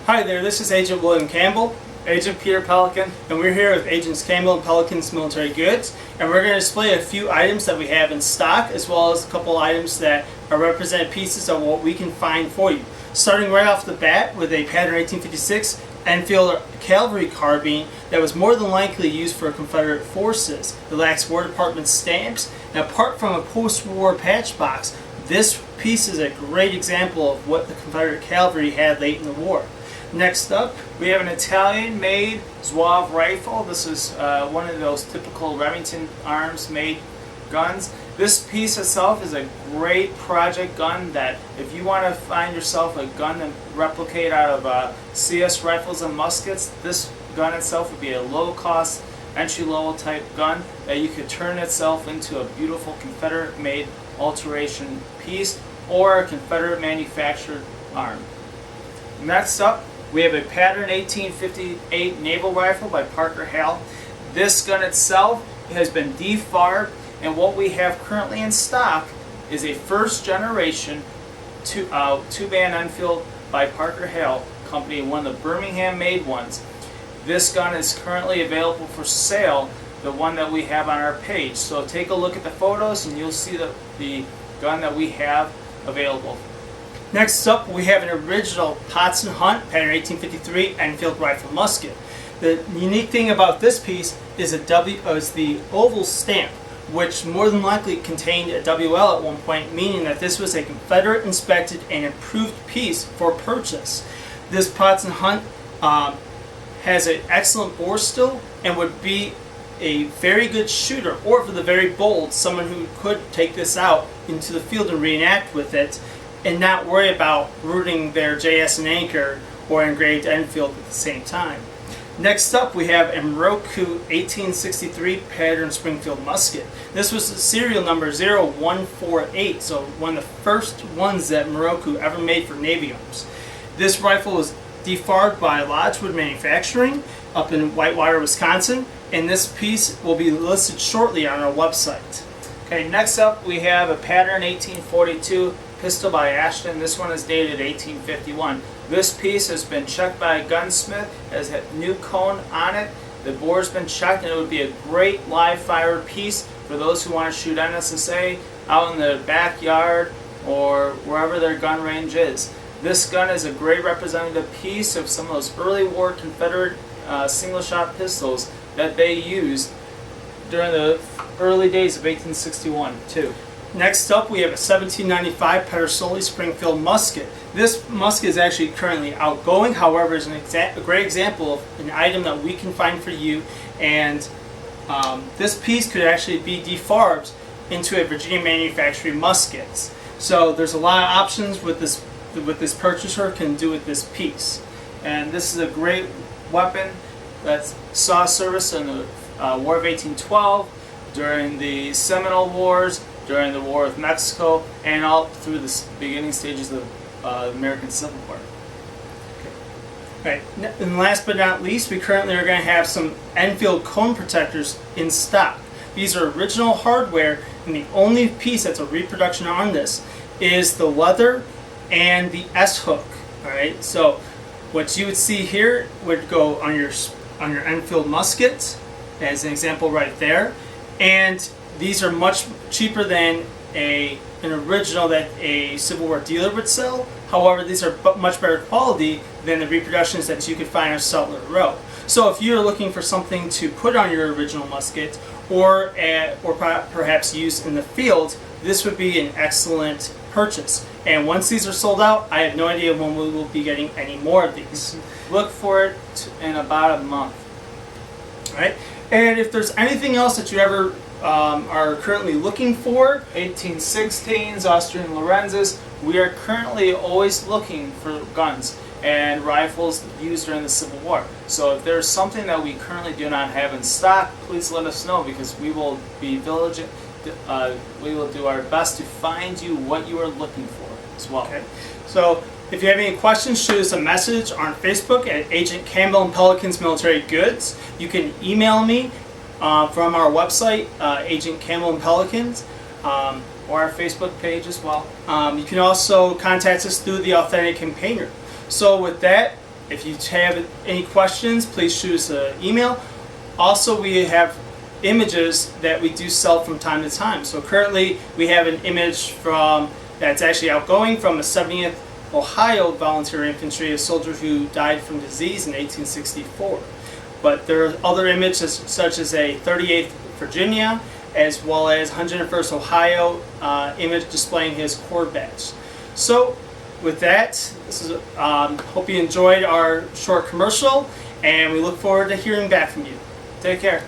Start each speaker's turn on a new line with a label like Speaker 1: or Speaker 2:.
Speaker 1: Hi there, this is Agent William Campbell,
Speaker 2: Agent Peter Pelican,
Speaker 1: and we're here with Agents Campbell and Pelican's Military Goods, and we're going to display a few items that we have in stock, as well as a couple items that are represented pieces of what we can find for you. Starting right off the bat with a pattern 1856 Unfilled cavalry carbine that was more than likely used for Confederate forces. It lacks War Department stamps, and apart from a post-war patch box, this piece is a great example of what the Confederate cavalry had late in the war. Next up,
Speaker 2: we have an Italian-made Swab Rifle. This is one of those typical Remington Arms-made guns. This piece itself is a great project gun that if you want to find yourself a gun to replicate out of CS rifles and muskets, this gun itself would be a low-cost, entry-level type gun that you could turn itself into a beautiful Confederate-made alteration piece or a Confederate-manufactured arm. Next up, we have a pattern 1858 Naval Rifle by Parker Hale. This gun itself has been defarbed, and what we have currently in stock is a first generation two-band Unfilled by Parker Hale company, one of the Birmingham made ones. This gun is currently available for sale, the one that we have on our page. So take a look at the photos and you'll see the gun that we have available.
Speaker 1: Next up, we have an original Potts & Hunt pattern 1853 Unfilled rifle musket. The unique thing about this piece is the oval stamp, which more than likely contained a WL at one point, meaning that this was a Confederate inspected and improved piece for purchase. This Potts & Hunt has an excellent bore still and would be a very good shooter, or for the very bold, someone who could take this out into the field and reenact with it and not worry about rooting their JS and anchor or engraved Enfield at the same time. Next up, we have a Muroku 1863 pattern Springfield musket. This was serial number 0148, so one of the first ones that Muroku ever made for Navy arms. This rifle was defarbed by Lodgewood Manufacturing up in Whitewater, Wisconsin, and this piece will be listed shortly on our website.
Speaker 2: Okay, next up we have a pattern 1842 pistol by Ashton. This one is dated 1851. This piece has been checked by a gunsmith, has a new cone on it. The bore's been checked, and it would be a great live fire piece for those who want to shoot NSSA out in the backyard or wherever their gun range is. This gun is a great representative piece of some of those early war Confederate single-shot pistols that they used during the early days of 1861 too.
Speaker 1: Next up, we have a 1795 Pedersoli Springfield musket. This musket is actually currently outgoing, however, is a great example of an item that we can find for you, and this piece could actually be defarbed into a Virginia manufacturing musket. So there's a lot of options with this purchaser can do with this piece. And this is a great weapon that saw service in the War of 1812, during the Seminole Wars, during the War with Mexico, and all through the beginning stages of the American Civil War. Okay. Right. And last but not least, we currently are going to have some Enfield cone protectors in stock. These are original hardware, and the only piece that's a reproduction on this is the leather and the S-hook. All right. So what you would see here would go on your Enfield musket, as an example right there, and these are much cheaper than an original that a Civil War dealer would sell. However, these are much better quality than the reproductions that you could find on Sutler Row. So if you're looking for something to put on your original musket or perhaps use in the field, this would be an excellent purchase. And once these are sold out, I have no idea when we will be getting any more of these.
Speaker 2: Look for it in about a month.
Speaker 1: All right. And if there's anything else that you ever are currently looking for,
Speaker 2: 1816s, Austrian Lorenzes, we are currently always looking for guns and rifles used during the Civil War. So if there's something that we currently do not have in stock, please let us know, because we will be diligent. We will do our best to find you what you are looking for as well.
Speaker 1: Okay. So if you have any questions, shoot us a message on Facebook at Agent Campbell and Pelican's Military Goods. You can email me from our website, Agent Campbell and Pelicans,
Speaker 2: or our Facebook page as well.
Speaker 1: You can also contact us through the Authentic Campaigner. So with that, If you have any questions, please shoot us an email. Also, we have images that we do sell from time to time. So currently we have an image that's actually outgoing from a 70th Ohio Volunteer Infantry, a soldier who died from disease in 1864. But there are other images such as a 38th Virginia, as well as 101st Ohio image displaying his Corps badge. So with that, hope you enjoyed our short commercial, and we look forward to hearing back from you.
Speaker 2: Take care.